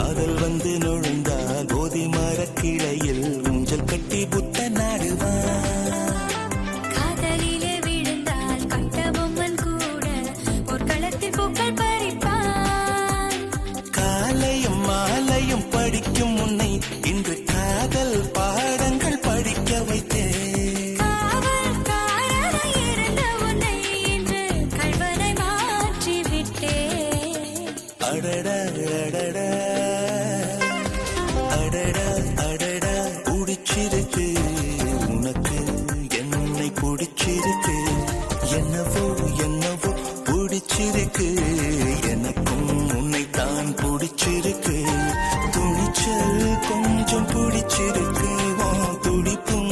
காதல் வந்து நுழைந்தால் போதி மரக்கிளையில் ஊஞ்சல் கட்டி புத்த நாடுவான். காதலிலே விழுந்தால் கட்டபொம்மன் கூட போர்க்களத்தில் பூக்கள் பறிப்பான். காலையும் மாலையும் படிக்கும் உன்னை இன்று காதல் பாடங்கள் படிக்க வைத்தேன். காவல்காரனாய் இருந்த உன்னை இன்று கள்வனை மாற்றி விட்டேன். அடடா அடடா அடடா அடடா பிடிச்சிருக்கு உனக்கு என்னை பிடிச்சிருக்கு என்னவோ என்னவோ பிடிச்சிருக்கு எனக்கும் உன்னைத்தான் பிடிச்சிருக்கு துணிச்சல் கொஞ்சம் பிடிச்சிருக்கு துடிப்பும்